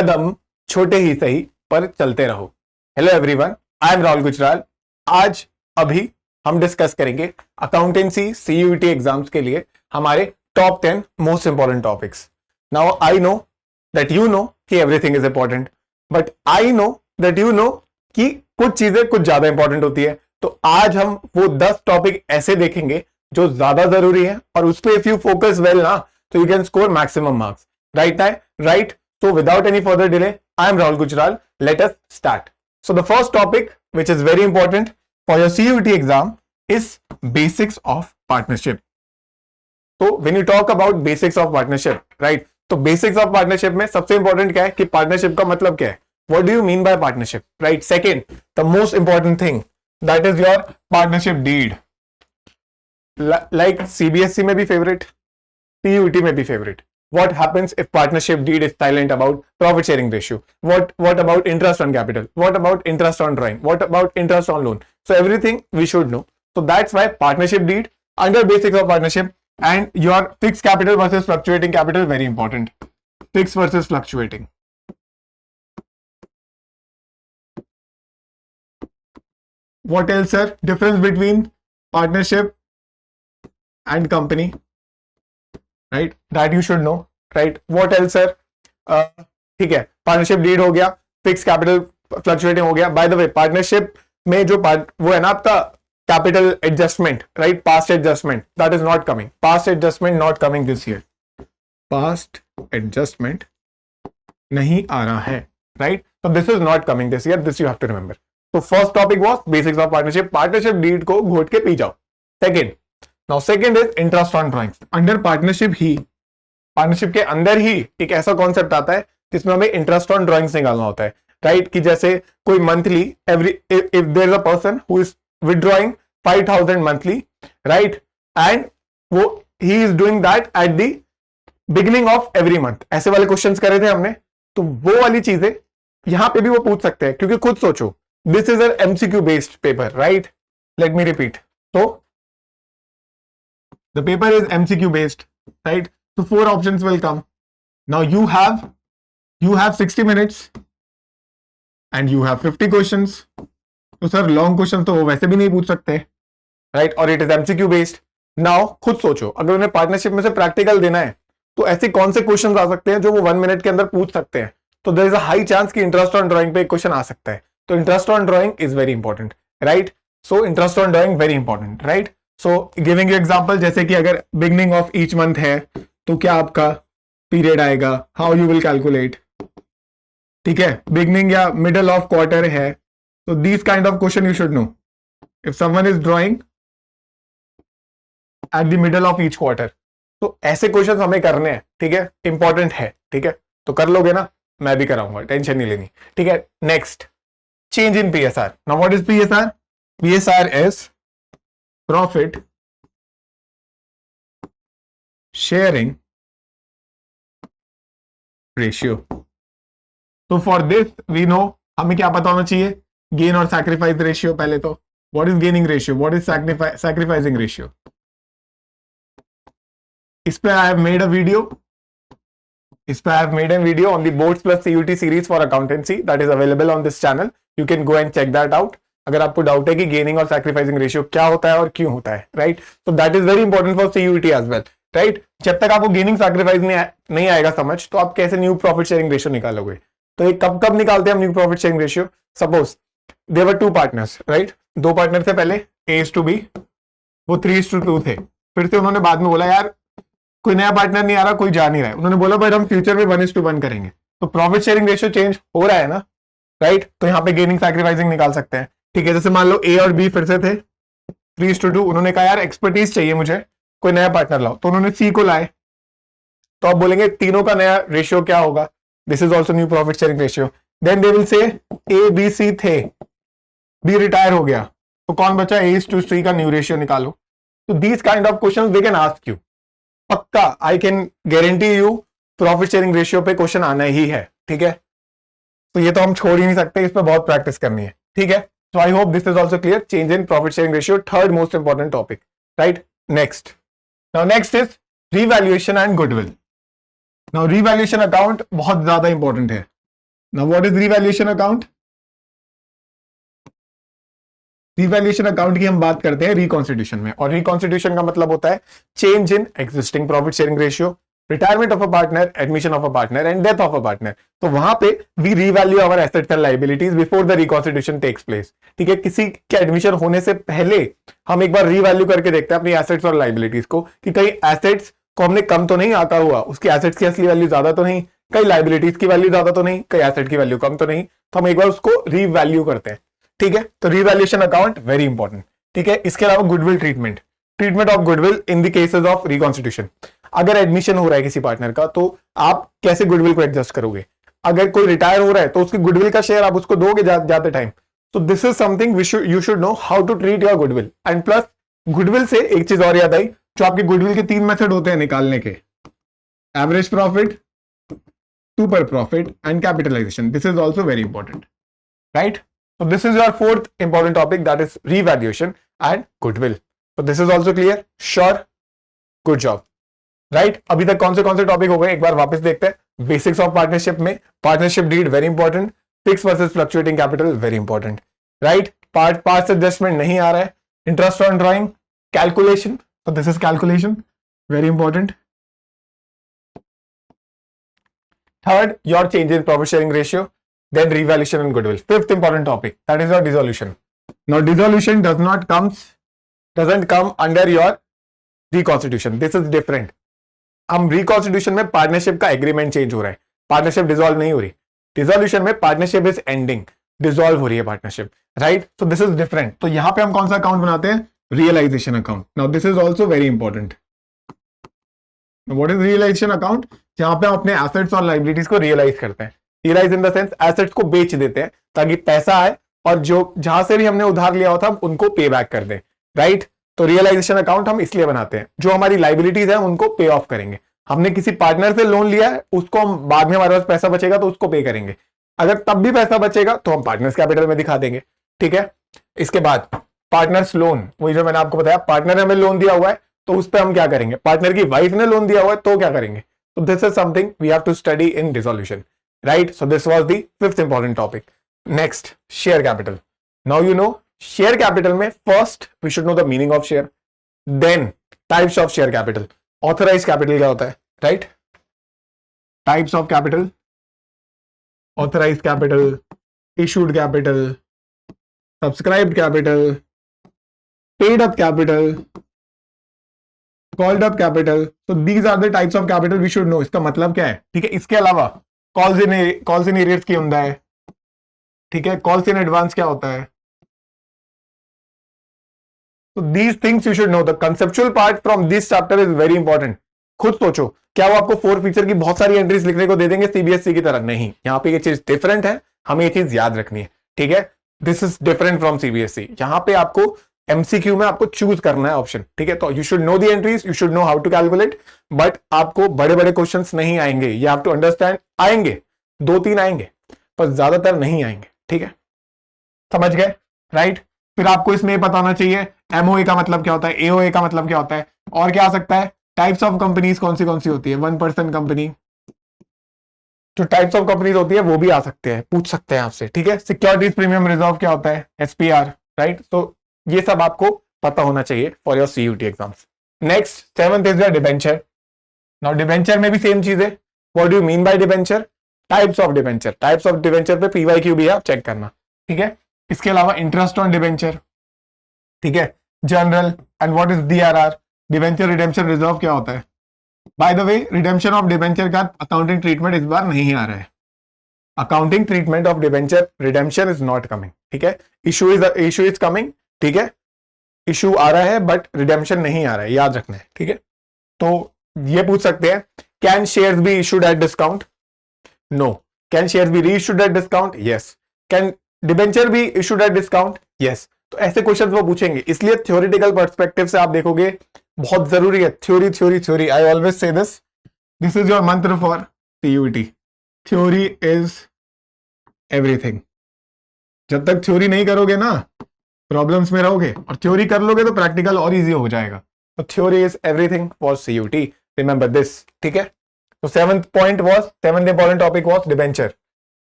कदम छोटे ही सही पर चलते रहो। Hello everyone, I am Rahul Gujral. आज अभी हम डिस्कस करेंगे अकाउंटेंसी सीयूईटी एग्जाम्स के लिए हमारे top 10 most important topics. Now I know that you know कि everything is important, but I know that you know कि कुछ चीजें कुछ ज्यादा इंपॉर्टेंट होती है। तो आज हम वो 10 टॉपिक ऐसे देखेंगे जो ज्यादा जरूरी है और उस पर इफ यू फोकस वेल ना तो you can score maximum marks. Right? So without any further delay, I am Rahul Gujral. Let us start. So the first topic, which is very important for your CUET exam, is basics of partnership. So when you talk about basics of partnership, right? तो basics of partnership में सबसे important क्या है कि partnership का मतलब क्या है? What do you mean by partnership? Right? Second, the most important thing, that is your partnership deed. Like CBSE में भी favorite, CUET में भी favorite. What happens if partnership deed is silent about profit sharing ratio? What about interest on capital? What about interest on drawing? What about interest on loan? So everything we should know. So that's why partnership deed under basics of partnership, and your fixed capital versus fluctuating capital, very important. Fixed versus fluctuating. What else, sir? Difference between partnership and company. Right, that you should know. Right, what else, sir? ठीक है, partnership deed हो गया, fix capital fluctuating हो गया। By the way, partnership में जो वो है ना आपका capital adjustment, right, past adjustment, that is not coming. Past adjustment not coming this year. Past adjustment नहीं आ रहा है, राइट? तो this is not coming this year, this you have to remember. तो first topic was basics of partnership. Partnership deed को घोट के पी जाओ। Second, Now second is interest on drawings. Under partnership ही, पार्टनरशिप के अंदर ही एक ऐसा कॉन्सेप्ट आता है जिसमें हमें इंटरेस्ट ऑन ड्राइंग्स निकालना होता है, राइट? कि जैसे कोई monthly if there is a person who is withdrawing 5000 monthly, right, and वो ही is doing that at the beginning of every month. ऐसे वाले क्वेश्चंस करे थे हमने, तो वो वाली चीजें यहां पे भी वो पूछ सकते हैं, क्योंकि खुद सोचो, this is an MCQ based paper, right? Let me repeat. तो the paper is MCQ based, right? So 4 options will come. Now you have 60 minutes and you have 50 questions. तो सर लॉन्ग क्वेश्चन तो वैसे भी नहीं पूछ सकते, right? और it is MCQ based. Now खुद सोचो, अगर उन्हें पार्टनरशिप में से प्रैक्टिकल देना है तो ऐसे कौन से क्वेश्चंस आ सकते हैं जो वो 1 मिनट के अंदर पूछ सकते हैं? तो there is a high chance कि इंटरेस्ट ऑन ड्राइंग पे एक क्वेश्चन आ सकता है। तो interest on drawing is very important, right? So interest on drawing very important, right? So giving you example, जैसे कि अगर बिगनिंग ऑफ ईच मंथ है तो क्या आपका पीरियड आएगा, हाउ यू विल कैलकुलेट, ठीक है? बिगनिंग या मिडल ऑफ क्वार्टर है, तो these kind of question you should know if someone is drawing at the middle of each quarter. तो ऐसे क्वेश्चन हमें करने हैं, ठीक है? इंपॉर्टेंट है, ठीक है? तो कर लोगे ना, मैं भी कराऊंगा, टेंशन नहीं लेनी, ठीक है? Next, change in PSR. Now what is PSR? PSR is profit sharing ratio. तो फॉर दिस वी नो, हमें क्या पता होना चाहिए? गेन और सैक्रिफाइस रेशियो। पहले तो what is gaining ratio, what is sacrificing ratio? इस पे I have made a video, on the boards plus CUET series for accountancy, that is available on this channel. You can go and check that out अगर आपको doubt है कि gaining और sacrificing ratio क्या होता है और क्यों होता है, राइट? तो that is very important for CUET as well, right? जब तक आपको गेनिंग सैक्रिफाइस नहीं आएगा समझ, तो आप कैसे न्यू प्रॉफिट शेयरिंग रेशियो निकालोगे? तो ये कब निकालते हैं हम new profit sharing ratio? Suppose there were 2 partners, right? 2 partner थे पहले, A:B, वो 3:2 थे। फिर से उन्होंने बाद में बोला यार कोई नया पार्टनर नहीं आ रहा, कोई जा नहीं रहा है। उन्होंने बोला भाई हम फ्यूचर में 1:1 करेंगे। तो प्रॉफिट शेयरिंग रेशियो चेंज हो रहा है ना, राइट? तो यहाँ पे गेनिंग सैक्रिफाइसिंग निकाल सकते हैं, ठीक है? जैसे मान लो A और B फिर से थे 3:2, उन्होंने कहा यार एक्सपर्टीज चाहिए मुझे, कोई नया पार्टनर लाओ, तो उन्होंने C को लाए। तो आप बोलेंगे तीनों का नया रेशियो क्या होगा? This is also new profit sharing ratio. Then they will say A B C थे, B रिटायर हो गया, तो कौन बचा? A:3 का न्यू रेशियो निकालो। तो these kind of question they can ask you, पक्का I can guarantee you profit sharing ratio पे क्वेश्चन आना ही है, ठीक है? तो ये तो हम छोड़ ही नहीं सकते, इस पर बहुत प्रैक्टिस करनी है, ठीक है? So I hope this is also clear. Change in profit sharing ratio, third most important topic, right? Next. Now next is revaluation and goodwill. Now revaluation account बहुत ज्यादा इंपॉर्टेंट है, now what is revaluation account? Revaluation account की हम बात करते हैं reconstitution में, और रिकॉन्स्टिट्यूशन का मतलब होता है change in existing profit sharing ratio, retirement of a partner, admission of a partner and death of a partner. तो वहां पे we revalue our assets and liabilities before the reconstitution takes place. ठीक है, किसी के एडमिशन होने से पहले हम एक बार रीवैल्यू करके देखते हैं अपनी एसेट्स और लायबिलिटीज को, कि कहीं एसेट्स को हमने कम तो नहीं आका हुआ, उसकी एसेट्स की असली वैल्यू ज्यादा तो नहीं, कई लायबिलिटीज की वैल्यू ज्यादा तो नहीं, कई एसेट की वैल्यू कम तो नहीं, तो हम एक बार उसको रीवैल्यू करते हैं। ठीक है, तो रिवैल्यूएशन अकाउंट वेरी इंपॉर्टेंट। ठीक है, इसके अलावा goodwill treatment, treatment of goodwill in the cases of reconstitution. अगर एडमिशन हो रहा है किसी पार्टनर का, तो आप कैसे गुडविल को एडजस्ट करोगे? अगर कोई रिटायर हो रहा है तो उसकी गुडविल का शेयर आप उसको दोगे जाते टाइम। तो this is something you should know how to treat your goodwill. And plus goodwill से एक चीज और याद आई, जो आपके गुडविल के 3 मेथड होते हैं निकालने के, average profit, super profit and capitalisation. This is also very important, right? So this is your 4th important topic, that is revaluation and goodwill. So this is also clear? Sure? Good job. Right? अभी तक कौन से topic हो गए एक बार वापस देखते हैं। बेसिक्स ऑफ पार्टनरशिप में partnership deed very important, fix versus fluctuating capital very important, right? Past adjustment नहीं आ रहा है, इंटरेस्ट ऑन ड्रॉइंग, कैलकुलेशन, तो this is calculation very important. Third, your change in profit sharing ratio, then revaluation and goodwill. 5th important topic, that is your dissolution. Now dissolution doesn't come under your reconstitution. This is different. हम reconstitution में partnership का agreement change हो रहा है, partnership dissolve नहीं हो रही। Dissolution में पार्टनरशिप इज एंडिंग, डिसॉल्व हो रही है partnership, right? So this is different. तो यहां पे हम कौन सा अकाउंट बनाते हैं? Realisation account. Now this is also very important. What is realisation account? जहां पे हम अपने एसेट्स और लाइबिलिटीज को रियलाइज करते हैं। Realise in the sense assets को बेच देते हैं ताकि पैसा आए, और जो जहां से भी हमने उधार लिया होता उनको पे बैक कर दें, राइट? तो रियलाइजेशन अकाउंट हम इसलिए बनाते हैं, जो हमारी लाइबिलिटीज है उनको पे ऑफ करेंगे। हमने किसी पार्टनर से लोन लिया है, उसको हम बाद में हमारे पास पैसा बचेगा तो उसको पे करेंगे। अगर तब भी पैसा बचेगा तो हम पार्टनर्स कैपिटल में दिखा देंगे, ठीक है? इसके बाद पार्टनर्स लोन, वही जो मैंने आपको बताया, पार्टनर ने हमें लोन दिया हुआ है तो उस पर हम क्या करेंगे? पार्टनर की वाइफ ने लोन दिया हुआ है तो क्या करेंगे? तो this is something we have to study in dissolution, right? So this was the 5th important topic. Next, share capital. Now you know share capital में first we should know the meaning of share, then types of share capital. Authorized capital क्या होता है, right? Types of capital, authorized capital, issued capital, subscribed capital, paid up capital, called up capital. So these are the types of capital we should know. इसका मतलब क्या है, ठीक है? इसके अलावा कॉल्स इन एरियर्स क्या होता है, ठीक है? कॉल्स इन एडवांस क्या होता है? तो these things you should know. The conceptual part from this chapter is very important. खुद सोचो, क्या वो आपको 4 फीचर की बहुत सारी एंट्रीज लिखने को दे देंगे सीबीएसई की तरह? नहीं, यहां पे ये चीज डिफरेंट है, हमें ये चीज याद रखनी है, ठीक है? This is different from CBSE. यहां पे आपको एमसीक्यू में आपको चूज करना है ऑप्शन, ठीक है? तो you should know the entries, you should know how to calculate, but आपको बड़े बड़े क्वेश्चंस नहीं आएंगे, यू हैव टू अंडरस्टैंड। आएंगे 2-3 आएंगे, पर ज्यादातर नहीं आएंगे, ठीक है? समझ गए, राइट? फिर आपको इसमें पता होना चाहिए एमओए का मतलब क्या होता है, एओए का मतलब क्या होता है, और क्या आ सकता है? टाइप्स ऑफ कंपनीज कौन सी होती है, 1% कंपनी, जो टाइप्स ऑफ कंपनीज होती है वो भी आ सकते हैं, पूछ सकते हैं आपसे, ठीक है? सिक्योरिटीज प्रीमियम रिजर्व क्या होता है, एसपीआर, राइट? तो ये सब आपको पता होना चाहिए for your CUT exams. Next 7th is the debenture. Now debenture में भी सेम चीज है। What do you mean by debenture? Types of debenture, types of debenture पे पीवाईक्यू भी आप चेक करना, ठीक है? इसके अलावा इंटरेस्ट ऑन डिबेंचर, ठीक है? General, and what is DRR, debenture redemption reserve क्या होता है? By the way, redemption of debenture का अकाउंटिंग ट्रीटमेंट इस बार नहीं आ रहा है। Accounting treatment of debenture redemption is not coming, ठीक है? इशू इज कमिंग, ठीक है? इशू आ रहा है बट रिडेम्पशन नहीं आ रहा है, याद रखना है, ठीक है? तो ये पूछ सकते हैं, can shares be issued at discount? No. Can shares be reissued at discount? Yes. Can debenture be issued at discount? Yes. तो ऐसे क्वेश्चंस वो पूछेंगे, इसलिए थ्योरेटिकल पर्सपेक्टिव से आप देखोगे, बहुत जरूरी है theory theory theory. I always say this is your mantra for CUET, theory is everything. जब तक थ्योरी नहीं करोगे ना, प्रॉब्लम्स में रहोगे, और थ्योरी कर लोगे तो प्रैक्टिकल और इजी हो जाएगा। तो theory is everything for CUET, remember this, ठीक है? तो 7th important topic was debenture.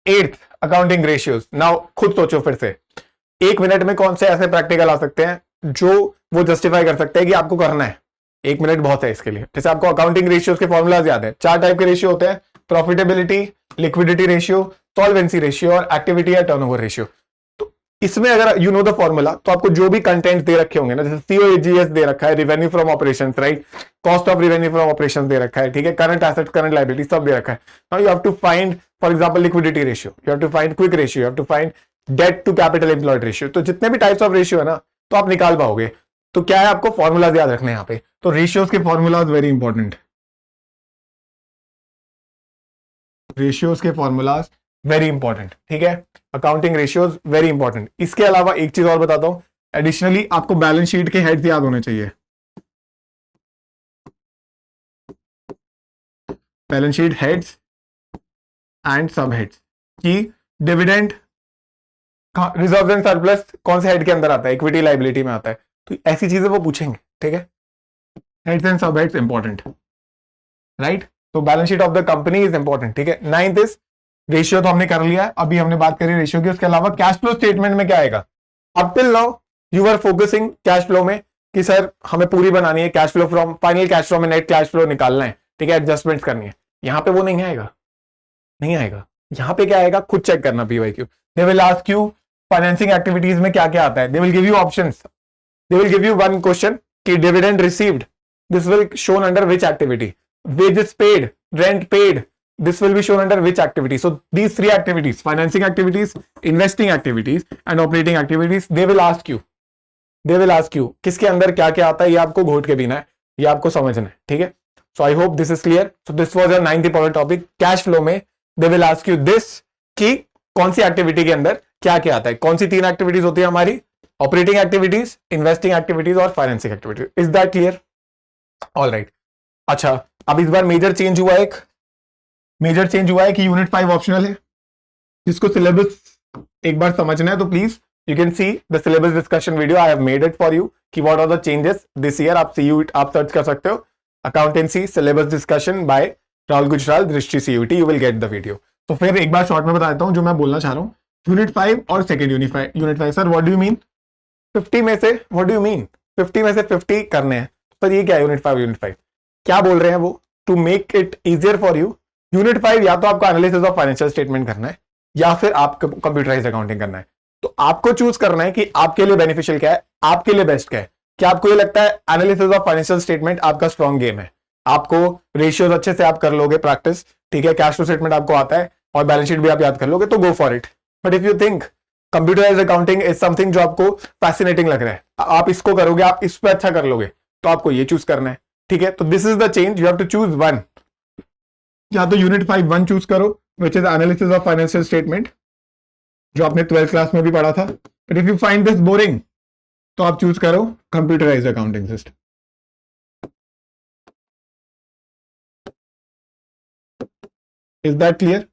8th accounting ratios. Now खुद सोचो फिर से, 1 मिनट में कौन से ऐसे प्रैक्टिकल आ सकते हैं जो वो जस्टिफाई कर सकते हैं कि आपको करना है। 1 मिनट बहुत है इसके लिए। जैसे आपको अकाउंटिंग रेशियोज के फॉर्मूलाज याद है, 4 टाइप के रेशियो होते हैं, profitability, liquidity ratio, solvency ratio और एक्टिविटी या टर्नओवर रेशियो। तो इसमें अगर यू नो द फॉर्मूला तो आपको जो भी कंटेंट दे रखे होंगे ना, जैसे सीओएजीएस दे रखा है, revenue from operations, right, cost of revenue from operations दे रखा है, ठीक है, करंट एसेट्स, करंट लायबिलिटी सब दे रखा है। Now you have to find for example liquidity ratio, you have to find quick ratio, you have to find debt to capital employed ratio. तो जितने भी टाइप्स ऑफ रेशियो है ना तो आप निकाल पाओगे। तो क्या है, आपको फॉर्मूलाज याद रखने हैं यहाँ पे। तो रेशियोज के फॉर्मूलाज वेरी इंपॉर्टेंट, रेशियोज के फॉर्मूलाज वेरी इंपॉर्टेंट, ठीक है, अकाउंटिंग रेशियोज वेरी इंपॉर्टेंट। इसके अलावा एक चीज और बताता हूं, एडिशनली आपको बैलेंस शीट के हेड्स याद होने चाहिए। बैलेंस शीट हेड्स एंड सब हेड्स की डिविडेंड, रिजर्व एंड सरप्लस कौन से हेड के अंदर आता है, इक्विटी लायबिलिटी में आता है। तो ऐसी चीजें वो पूछेंगे, ठीक है, हेड्स एंड सब हेड्स इंपॉर्टेंट, राइट। तो balance sheet of the company is important, ठीक है। 9th इज रेशियो, तो हमने कर लिया, अभी हमने बात करी रेशियो की। उसके अलावा कैश फ्लो स्टेटमेंट में क्या आएगा, up till now you are focusing cash flow में कि सर हमें पूरी बनानी है, cash flow from final cash flow में नेट कैश फ्लो निकालना है, ठीक है, एडजस्टमेंट्स करनी है। यहाँ पे वो नहीं आएगा, नहीं आएगा। यहाँ पे क्या आएगा, खुद चेक करना PYQ. They will ask you financing activities में क्या क्या आता है, they will give you options, they will give you one question कि dividend received, this will shown under which activity, wages paid, rent paid, this will be shown under which activity. So these 3 activities, financing activities, investing activities and operating activities, they will ask you किसके अंदर क्या क्या आता है, ये आपको घोट के पीना है, ये आपको समझना है, ठीक है। So I hope this is clear. So this was your 9th important topic, cash flow में they will ask you this कि कौन सी एक्टिविटी के अंदर क्या क्या आता है। कौन सी 3 एक्टिविटीज होती है हमारी, ऑपरेटिंग एक्टिविटीज, इन्वेस्टिंग एक्टिविटीज और financing activities. Is that clear? All right. अच्छा, अब इस बार मेजर चेंज हुआ है कि यूनिट 5 ऑप्शनल है। जिसको सिलेबस एक बार समझना है तो please you can see the syllabus discussion video, I have made it for you कि what are the changes this year. आप आप सर्च कर सकते हो accountancy syllabus discussion by Rahul Gujral Drishti CUET, you will get the video. तो फिर एक बार short में बता देता हूं जो मैं बोलना चाह रहा हूं। यूनिट 5 और second unit 5 sir what do you mean 50 में से, व्हाट डू यू मीन 50 में से 50 करने हैं सर, ये क्या है यूनिट 5 क्या बोल रहे हैं वो, to make it easier for you. Unit 5 या तो आपको एनालिसिस ऑफ फाइनेंशियल स्टेटमेंट करना है या फिर आपको कंप्यूटराइज्ड अकाउंटिंग करना है। तो आपको चूज करना है कि आपके लिए बेनिफिशियल क्या है, आपके लिए बेस्ट क्या है। क्या आपको ये लगता है एनालिसिस ऑफ फाइनेंशियल स्टेटमेंट आपका स्ट्रॉन्ग गेम है, आपको रेशियोज अच्छे से आप कर लोगे प्रैक्टिस, ठीक है, कैश फ्लो स्टेटमेंट आपको आता है और बैलेंस शीट भी आप याद कर लोगे, तो go for it. But if you think computerised accounting is something जो आपको फैसिनेटिंग लग रहा है, आप इसको करोगे, आप इस पर अच्छा कर लोगे, तो आपको ये चूज करना है, ठीक है। तो this is the change, you have to choose one. या तो यूनिट 5 1 चूज करो which is analysis of financial statement, जो आपने 12th क्लास में भी पढ़ा था। But if you find this boring तो आप चूज करो computerised accounting system. Is that clear?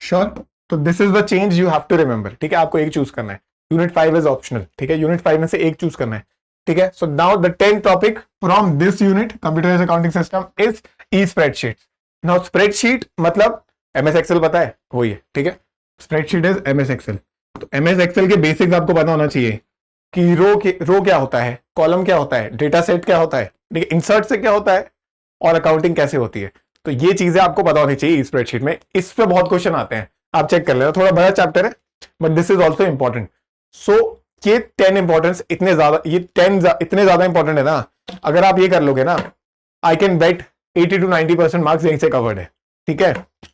Sure? तो this is the change you have to remember, ठीक है। आपको एक चूज करना है, यूनिट 5 इज ऑप्शनल, ठीक है, यूनिट 5 में से एक चूज करना है, ठीक है। So now the 10th topic from this unit computerised accounting system is E spreadsheet. नाउ स्प्रेडशीट मतलब एमएस एक्सेल, पता है वही है, ठीक है। Spreadsheet is MS Excel. तो एमएस एक्सेल के बेसिक्स आपको पता होना चाहिए कि रो क्या होता है, कॉलम क्या होता है, डेटा सेट क्या होता है, ठीक है, इंसर्ट से क्या होता है और अकाउंटिंग कैसे होती है। तो ये चीजें आपको पता होनी चाहिए स्प्रेडशीट में। इस पे बहुत क्वेश्चन आते हैं, आप चेक कर लेना, थोड़ा बड़ा चैप्टर है but this is also important. So ये 10 इंपॉर्टेंस इतने ज्यादा इंपॉर्टेंट है ना, अगर आप ये कर लोगे ना, I can bet 80 to 90% marks यहीं से कवर्ड है, ठीक है।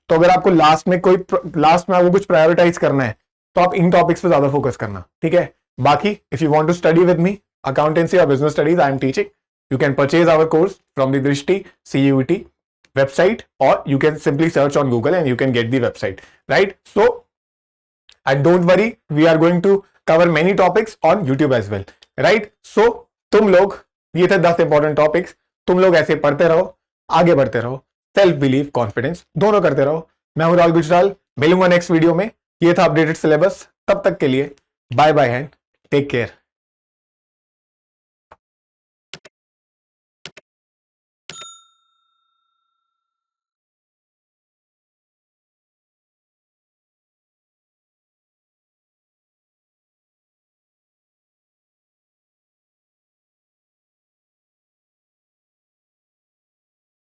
तो अगर आपको लास्ट में आपको कुछ प्रायोरिटाइज करना है तो आप इन टॉपिक्स पे ज्यादा फोकस करना, ठीक है। बाकी if you want to study with me accountancy और business studies I am teaching, you can purchase our course from the Drishti CUET website, or you can simply search on Google and you can get the website, right? So, and don't worry, we are going to cover many topics on YouTube as well, right? So, तुम लोग, ये थे 10 important topics, तुम लोग ऐसे पढ़ते रहो, आगे बढ़ते रहो, सेल्फ बिलीव, कॉन्फिडेंस दोनों करते रहो। मैं हूं राहुल गुजराल, मिलूंगा नेक्स्ट वीडियो में। ये था अपडेटेड सिलेबस, तब तक के लिए bye bye and take care.